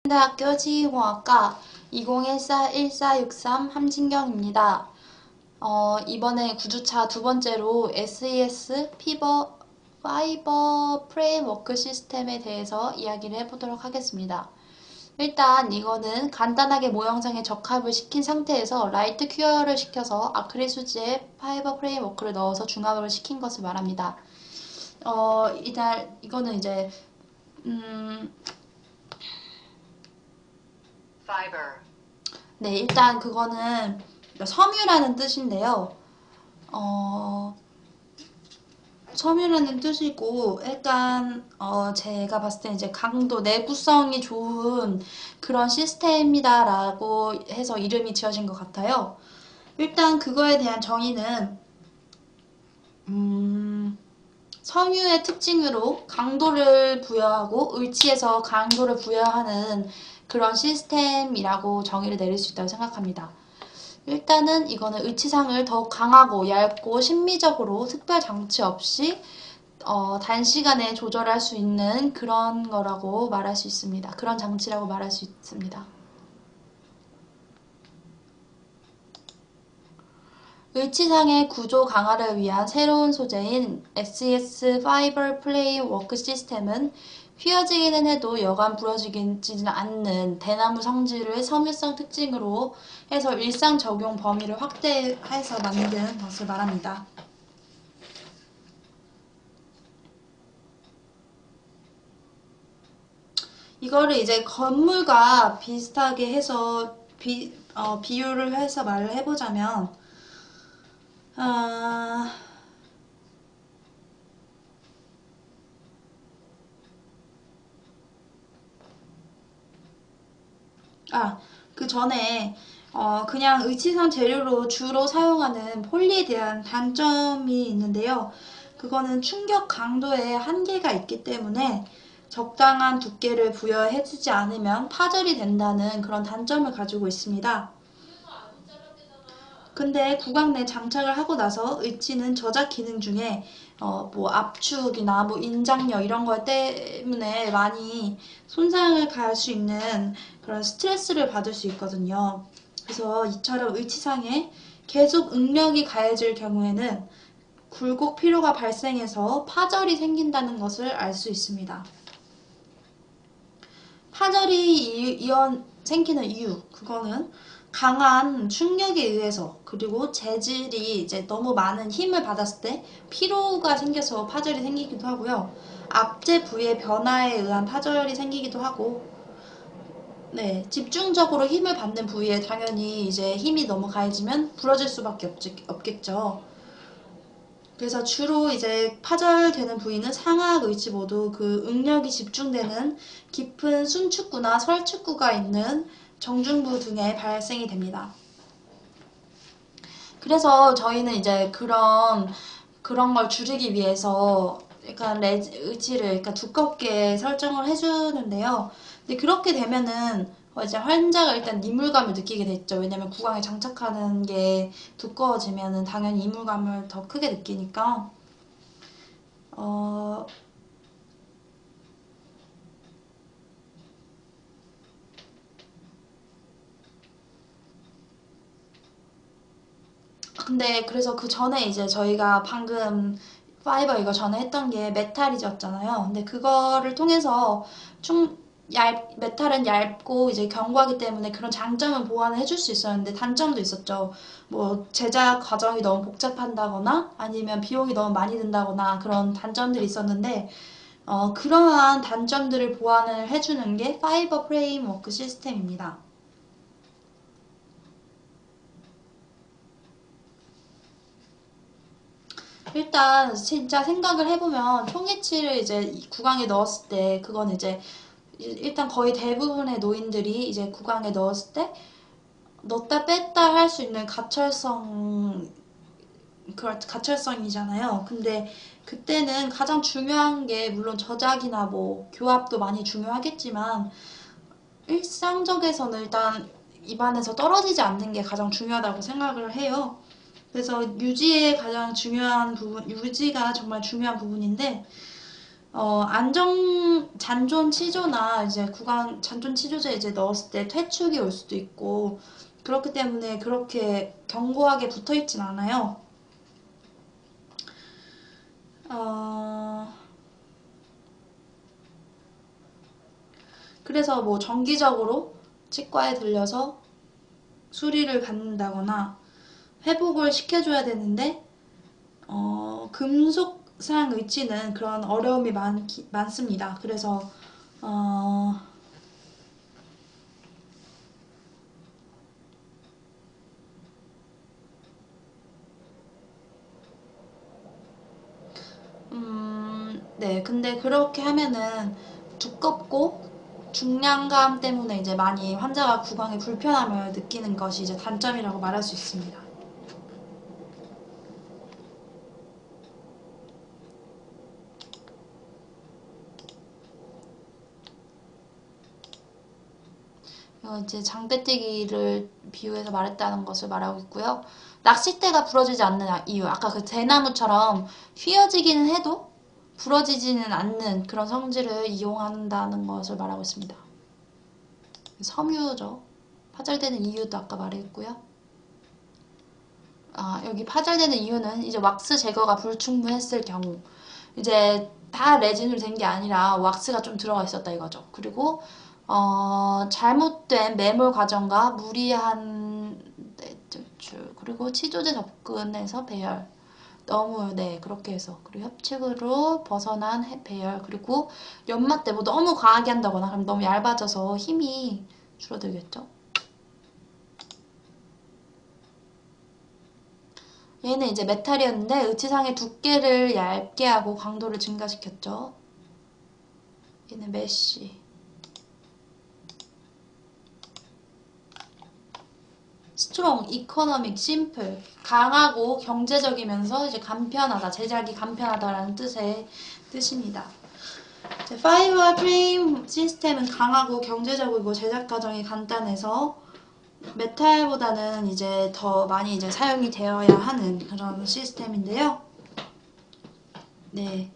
대학교 지휘공학과 2014-1463 함진경입니다. 이번에 9주차 두 번째로 SES 파이버 프레임워크 시스템에 대해서 이야기를 해보도록 하겠습니다. 일단 이거는 간단하게 모형상에 적합을 시킨 상태에서 라이트 큐어를 시켜서 아크릴 수지에 파이버 프레임워크를 넣어서 중합을 시킨 것을 말합니다. 이거는 이제 네, 일단 그거는 섬유라는 뜻인데요. 섬유라는 뜻이고, 약간, 제가 봤을 때 이제 강도, 내구성이 좋은 그런 시스템이다라고 해서 이름이 지어진 것 같아요. 일단 그거에 대한 정의는, 섬유의 특징으로 강도를 부여하고 의치에서 강도를 부여하는 그런 시스템이라고 정의를 내릴 수 있다고 생각합니다. 일단은 이거는 의치상을 더욱 강하고 얇고 심미적으로 특별 장치 없이 단시간에 조절할 수 있는 그런 거라고 말할 수 있습니다. 그런 장치라고 말할 수 있습니다. 의치상의 구조 강화를 위한 새로운 소재인 SES 파이버 플레이 워크 시스템은 휘어지기는 해도 여간 부러지지는 않는 대나무 성질을 섬유성 특징으로 해서 일상 적용 범위를 확대해서 만든 것을 말합니다. 이거를 이제 건물과 비슷하게 해서 비유를 해서 말을 해보자면 아, 그 전에 그냥 의치산 재료로 주로 사용하는 폴리에 대한 단점이 있는데요. 그거는 충격 강도에 한계가 있기 때문에 적당한 두께를 부여해주지 않으면 파절이 된다는 그런 단점을 가지고 있습니다. 근데 구강 내 장착을 하고 나서 의치는 저작 기능 중에 뭐 압축이나 뭐 인장력 이런 것 때문에 많이 손상을 가할 수 있는 그런 스트레스를 받을 수 있거든요. 그래서 이처럼 의치상에 계속 응력이 가해질 경우에는 굴곡 피로가 발생해서 파절이 생긴다는 것을 알 수 있습니다. 파절이 생기는 이유, 그거는 강한 충격에 의해서 그리고 재질이 이제 너무 많은 힘을 받았을 때 피로가 생겨서 파절이 생기기도 하고요. 악재 부위의 변화에 의한 파절이 생기기도 하고, 네, 집중적으로 힘을 받는 부위에 당연히 이제 힘이 너무 가해지면 부러질 수밖에 없겠죠. 그래서 주로 이제 파절되는 부위는 상하악 의치 모두 그 응력이 집중되는 깊은 순축구나 설축구가 있는 정중부 등에 발생이 됩니다. 그래서 저희는 이제 그런 걸 줄이기 위해서 약간 의치를 약간 두껍게 설정을 해주는데요. 근데 그렇게 되면은 이제 환자가 일단 이물감을 느끼게 됐죠. 왜냐면 구강에 장착하는 게 두꺼워지면은 당연히 이물감을 더 크게 느끼니까. 어, 근데 그래서 그 전에 이제 저희가 방금 파이버 이거 전에 했던 게 메탈이었잖아요. 근데 그거를 통해서 메탈은 얇고 이제 견고하기 때문에 그런 장점은 보완을 해줄 수 있었는데 단점도 있었죠. 뭐 제작 과정이 너무 복잡한다거나 아니면 비용이 너무 많이 든다거나 그런 단점들이 있었는데 그러한 단점들을 보완을 해주는 게 파이버 프레임워크 시스템입니다. 일단 진짜 생각을 해보면 통해치를 이제 구강에 넣었을 때 그건 이제 일단 거의 대부분의 노인들이 이제 구강에 넣었을 때 넣었다 뺐다 할 수 있는 가철성이잖아요. 근데 그때는 가장 중요한 게 물론 저작이나 뭐 교합도 많이 중요하겠지만 일상적에서는 일단 입안에서 떨어지지 않는 게 가장 중요하다고 생각을 해요. 그래서 유지가 정말 중요한 부분인데 잔존 치조나 이제 잔존 치조제 이제 넣었을 때 퇴축이 올 수도 있고, 그렇기 때문에 그렇게 견고하게 붙어 있진 않아요. 그래서 뭐 정기적으로 치과에 들려서 수리를 받는다거나 회복을 시켜줘야 되는데, 금속상 의치는 그런 어려움이 많습니다. 그래서, 어, 네. 근데 그렇게 하면은 두껍고 중량감 때문에 이제 많이 환자가 구강에 불편함을 느끼는 것이 이제 단점이라고 말할 수 있습니다. 이제 장대뛰기를 비유해서 말했다는 것을 말하고 있고요. 낚싯대가 부러지지 않는 이유. 아까 그 대나무처럼 휘어지기는 해도 부러지지는 않는 그런 성질을 이용한다는 것을 말하고 있습니다. 섬유죠. 파절되는 이유도 아까 말했고요. 여기 파절되는 이유는 이제 왁스 제거가 불충분했을 경우, 이제 다 레진으로 된 게 아니라 왁스가 좀 들어가 있었다 이거죠. 그리고 잘못된 매몰 과정과 무리한 추출, 그리고 치조제 접근에서 배열, 너무 그렇게 해서, 그리고 협칙으로 벗어난 배열, 그리고 연마 때 뭐 너무 과하게 한다거나 그럼 너무 얇아져서 힘이 줄어들겠죠. 얘는 이제 메탈이었는데 의치상의 두께를 얇게 하고 강도를 증가시켰죠. 얘는 메쉬. 스트롱, 이코노믹, 심플. 강하고 경제적이면서 이제 간편하다, 제작이 간편하다라는 뜻입니다. 파이버와 프레임 시스템은 강하고 경제적이고 제작 과정이 간단해서 메탈보다는 이제 더 많이 이제 사용이 되어야 하는 그런 시스템인데요. 네.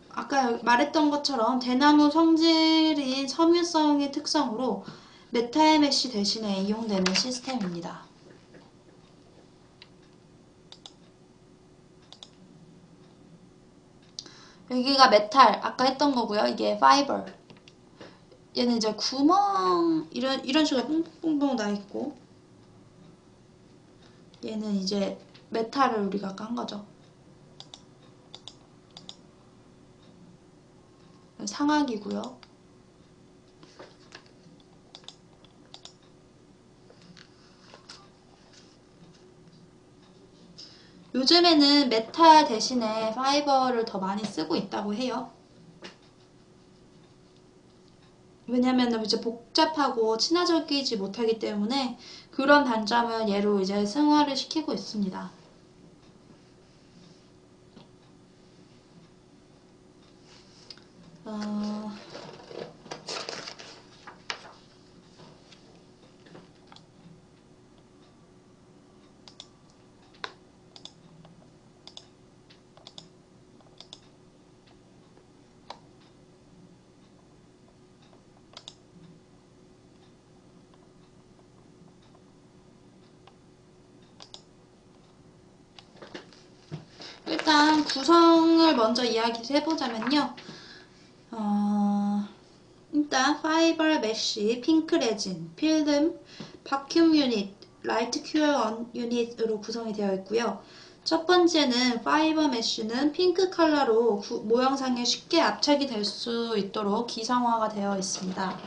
아까 말했던 것처럼 대나무 성질인 섬유성의 특성으로 메탈 메쉬 대신에 이용되는 시스템입니다. 여기가 메탈, 아까 했던 거고요. 이게 파이버. 얘는 이제 구멍 이런 식으로 뽕뽕뽕 나 있고, 얘는 이제 메탈을 우리가 깐 거죠. 상악이고요. 요즘에는 메탈 대신에 파이버를 더 많이 쓰고 있다고 해요. 왜냐면 이제 복잡하고 친화적이지 못하기 때문에 그런 단점을 얘로 이제 승화를 시키고 있습니다. 일단 구성을 먼저 이야기를 해보자면요. 일단 파이버 메쉬, 핑크 레진, 필름, 바큐um 유닛, 라이트 큐어 유닛으로 구성이 되어 있고요. 첫 번째는 파이버 메쉬는 핑크 컬러로 모형상에 쉽게 압착이 될 수 있도록 기성화가 되어 있습니다.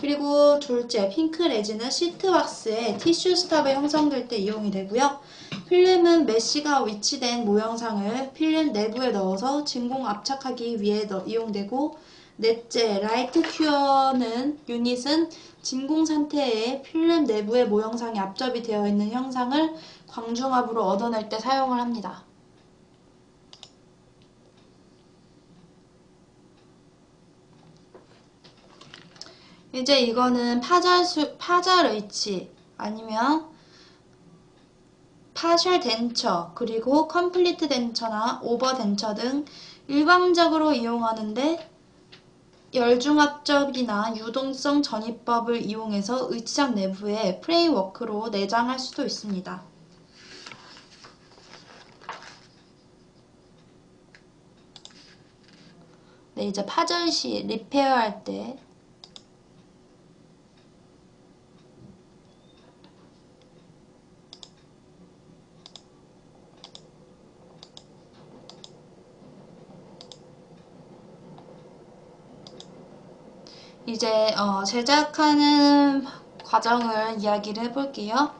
그리고 둘째, 핑크 레진은 시트 왁스에 티슈 스탑이 형성될 때 이용이 되고요. 필름은 메쉬가 위치된 모형상을 필름 내부에 넣어서 진공 압착하기 위해 이용되고, 넷째, 라이트 큐어는 유닛은 진공 상태에 필름 내부의 모형상이 압접이 되어 있는 형상을 광중압으로 얻어낼 때 사용을 합니다. 이제 이거는 파절 의치 아니면 파셜 덴처, 그리고 컴플리트 덴처나 오버 덴처 등 일반적으로 이용하는데 열중압접이나 유동성 전이법을 이용해서 의치장 내부에 프레임워크로 내장할 수도 있습니다. 네, 이제 파절 시 리페어 할 때 이제 제작하는 과정을 이야기를 해볼게요.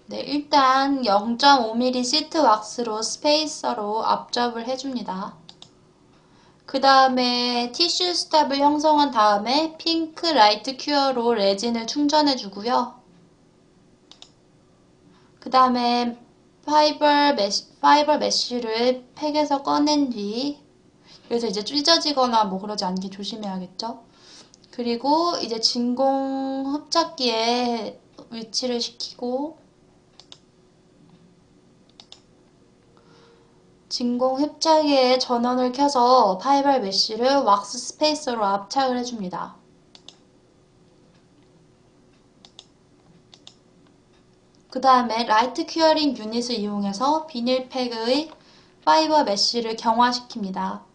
네, 일단 0.5mm 시트 왁스로 스페이서로 앞접을 해줍니다. 그 다음에 티슈 스탑을 형성한 다음에 핑크 라이트 큐어로 레진을 충전해주고요. 그 다음에 파이버 메쉬를 팩에서 꺼낸 뒤, 그래서 이제 찢어지거나 뭐 그러지 않게 조심해야겠죠. 그리고 이제 진공 흡착기에 위치를 시키고, 진공 흡착기에 전원을 켜서 파이버 메쉬를 왁스 스페이서로 압착을 해줍니다. 그 다음에 라이트 큐어링 유닛을 이용해서 비닐팩의 파이버 메쉬를 경화시킵니다.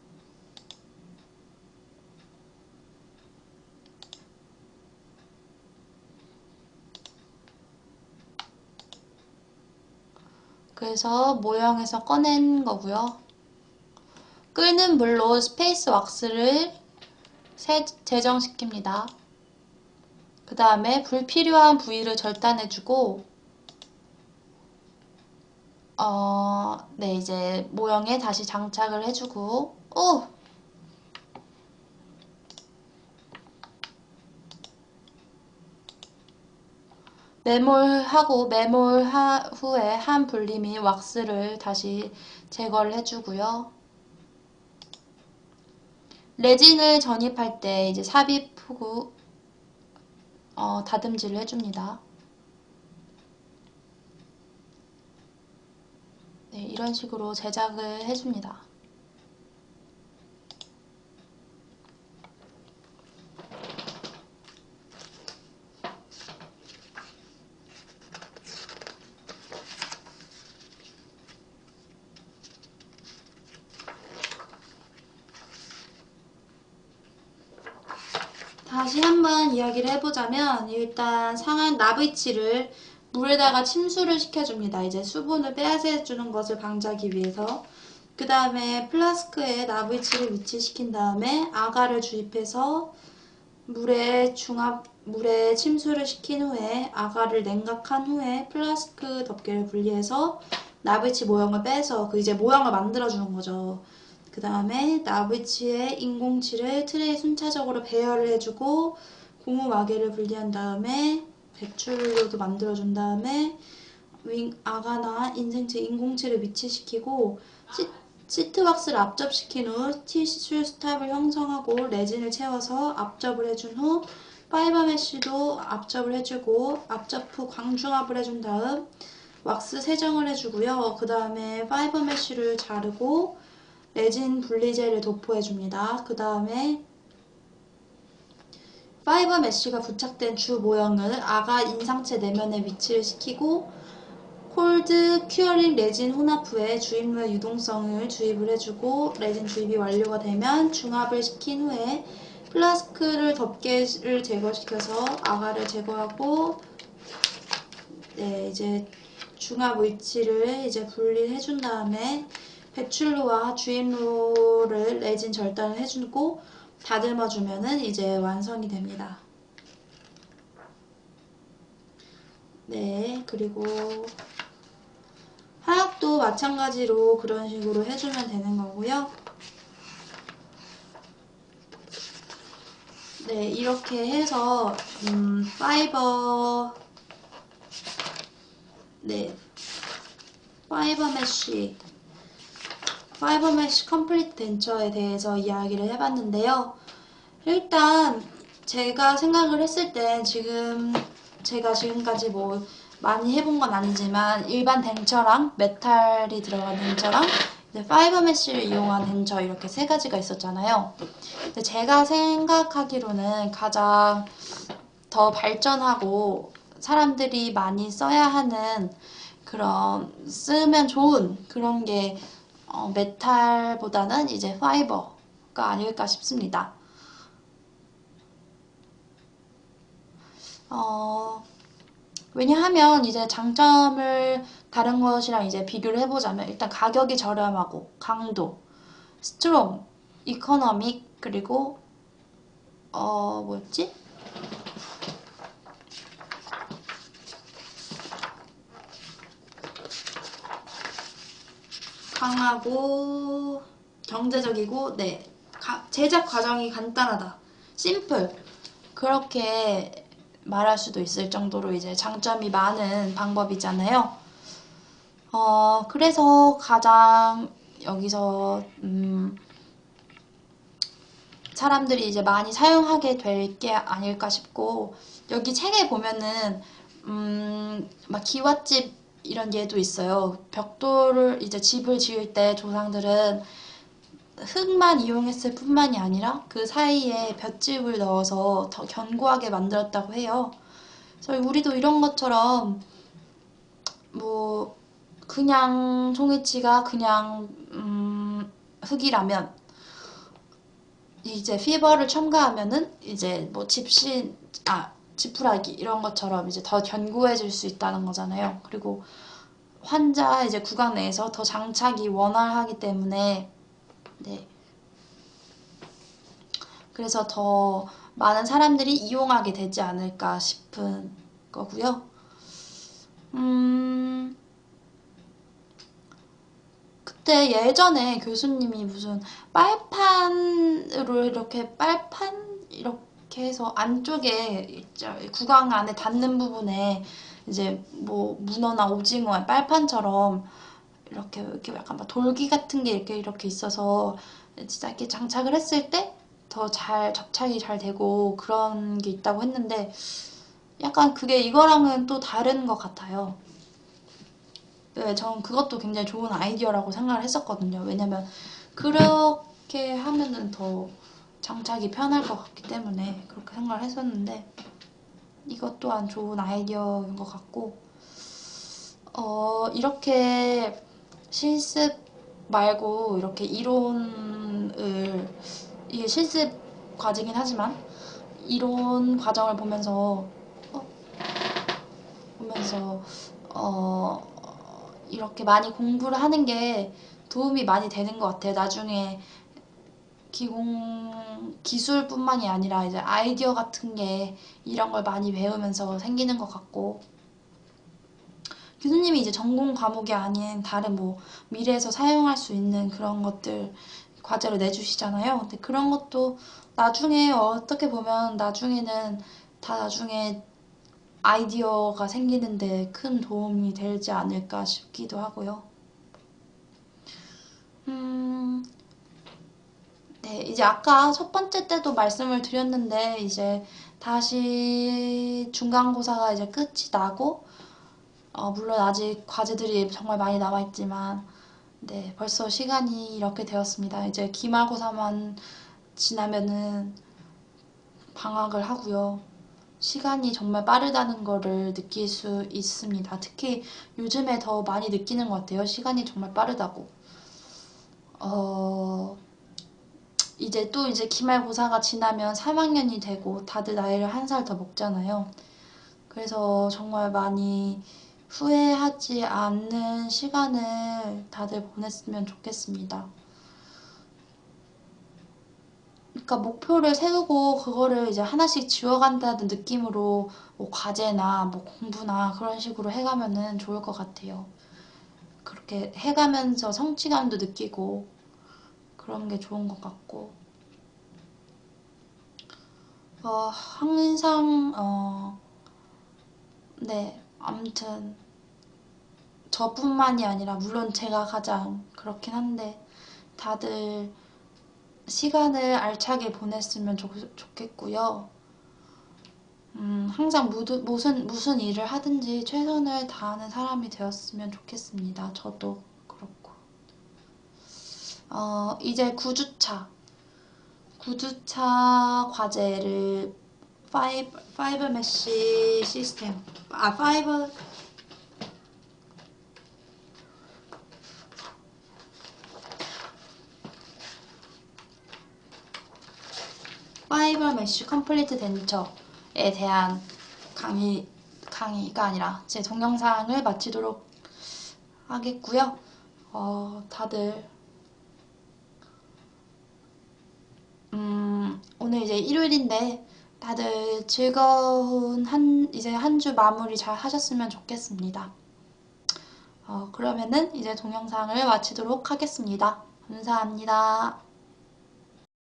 그래서 모형에서 꺼낸 거고요. 끓는 물로 스페이스 왁스를 제정시킵니다. 그 다음에 불필요한 부위를 절단해주고 네, 이제 모형에 다시 장착을 해주고 매몰하고 매몰 후에 한 분리민 왁스를 다시 제거를 해주고요. 레진을 전입할 때 이제 삽입 후 다듬질을 해줍니다. 네, 이런 식으로 제작을 해줍니다. 다시 한번 이야기를 해보자면 일단 상한 나브이치를 물에다가 침수를 시켜줍니다. 이제 수분을 빼앗아주는 것을 방지하기 위해서. 그 다음에 플라스크에 나브이치를 위치시킨 다음에 아가를 주입해서 물에 침수를 시킨 후에 아가를 냉각한 후에 플라스크 덮개를 분리해서 나브이치 모형을 빼서 이제 모형을 만들어주는 거죠. 그 다음에 나브이치에 인공칠을 트레이 순차적으로 배열을 해주고 고무 마개를 분리한 다음에 배출로도 만들어준 다음에 아가나 인생체 인공칠을 위치시키고 시트왁스를 압접시킨 후 티슈 스탑을 형성하고 레진을 채워서 압접을 해준 후 파이버 메쉬도 압접을 해주고 압접 후 광중압을 해준 다음 왁스 세정을 해주고요. 그 다음에 파이버 메쉬를 자르고 레진 분리제를 도포해줍니다. 그 다음에 파이버 메쉬가 부착된 주 모형을 아가 인상체 내면에 위치를 시키고 콜드 큐어링 레진 혼합 후에 주입로의 유동성을 주입을 해주고 레진 주입이 완료가 되면 중압을 시킨 후에 플라스크를 덮개를 제거시켜서 아가를 제거하고 네, 이제 중압 위치를 이제 분리해준 다음에 배출로와 주입로를 레진 절단을 해주고 다듬어주면은 이제 완성이 됩니다. 네, 그리고 하역도 마찬가지로 그런 식으로 해주면 되는 거고요. 네, 이렇게 해서 파이버 메쉬 파이버 메쉬 컴플리트 덴처에 대해서 이야기를 해봤는데요. 일단 제가 생각을 했을 때 제가 지금까지 뭐 많이 해본 건 아니지만 일반 덴처랑 메탈이 들어간 덴처랑 파이버 메쉬를 이용한 덴처 이렇게 세 가지가 있었잖아요. 근데 제가 생각하기로는 가장 더 발전하고 사람들이 많이 써야 하는 그런 쓰면 좋은 그런 게 메탈보다는 이제 파이버가 아닐까 싶습니다. 왜냐하면 이제 장점을 다른 것이랑 이제 비교를 해보자면 일단 가격이 저렴하고 강도, 스트롱, 이코노믹 그리고 뭐였지? 강하고 경제적이고 네 제작 과정이 간단하다. 심플 그렇게 말할 수도 있을 정도로 이제 장점이 많은 방법이잖아요. 그래서 가장 여기서 사람들이 이제 많이 사용하게 될 게 아닐까 싶고 여기 책에 보면은 막 기와집 이런 예도 있어요. 벽돌을 이제 집을 지을 때 조상들은 흙만 이용했을 뿐만이 아니라 그 사이에 볏짚을 넣어서 더 견고하게 만들었다고 해요. 그래서 우리도 이런 것처럼 뭐 그냥 종이치가 그냥 흙이라면 이제 피버를 첨가하면은 이제 뭐 지푸라기 이런 것처럼 이제 더 견고해질 수 있다는 거잖아요. 그리고 환자 이제 구강 내에서 더 장착이 원활하기 때문에 네. 그래서 더 많은 사람들이 이용하게 되지 않을까 싶은 거고요. 그때 예전에 교수님이 무슨 빨판으로 이렇게 빨판 이렇게 해서 안쪽에 구강 안에 닿는 부분에 이제 뭐 문어나 오징어의 빨판처럼 이렇게 약간 막 돌기 같은 게 이렇게 있어서 진짜 이렇게 장착을 했을 때 더 잘 접착이 잘 되고 그런 게 있다고 했는데 약간 그게 이거랑은 또 다른 것 같아요. 네, 전 그것도 굉장히 좋은 아이디어라고 생각을 했었거든요. 왜냐면 그렇게 하면은 더 장착이 편할 것 같기 때문에 그렇게 생각을 했었는데 이것 또한 좋은 아이디어인 것 같고 이렇게 실습 말고 이렇게 이론을 이게 실습 과제긴 하지만 이론 과정을 보면서 이렇게 많이 공부를 하는 게 도움이 많이 되는 것 같아요. 나중에 기술뿐만이 아니라 이제 아이디어 같은 게 이런 걸 많이 배우면서 생기는 것 같고 교수님이 이제 전공 과목이 아닌 다른 뭐 미래에서 사용할 수 있는 그런 것들 과제로 내주시잖아요. 근데 그런 것도 나중에 어떻게 보면 나중에 아이디어가 생기는데 큰 도움이 되지 않을까 싶기도 하고요. 네, 이제 아까 첫 번째 때도 말씀을 드렸는데 이제 다시 중간고사가 이제 끝이 나고 물론 아직 과제들이 정말 많이 남아있지만 네, 벌써 시간이 이렇게 되었습니다. 이제 기말고사만 지나면은 방학을 하고요. 시간이 정말 빠르다는 거를 느낄 수 있습니다. 특히 요즘에 더 많이 느끼는 것 같아요. 시간이 정말 빠르다고. 이제 기말고사가 지나면 3학년이 되고 다들 나이를 한 살 더 먹잖아요. 그래서 정말 많이 후회하지 않는 시간을 다들 보냈으면 좋겠습니다. 그러니까 목표를 세우고 그거를 이제 하나씩 지워간다는 느낌으로 뭐 과제나 뭐 공부나 그런 식으로 해가면은 좋을 것 같아요. 그렇게 해가면서 성취감도 느끼고 그런 게 좋은 것 같고 항상 네 아무튼 저뿐만이 아니라 물론 제가 가장 그렇긴 한데 다들 시간을 알차게 보냈으면 좋겠고요. 항상 무슨 일을 하든지 최선을 다하는 사람이 되었으면 좋겠습니다. 저도 그렇고. 이제 9주차 과제를 5 메쉬 시스템, 5 메쉬 컴플리트 덴처에 대한 강의가 아니라 제 동영상을 마치도록 하겠고요. 다들 오늘 이제 일요일인데 다들 즐거운 이제 한 주 마무리 잘 하셨으면 좋겠습니다. 그러면은 이제 동영상을 마치도록 하겠습니다. 감사합니다.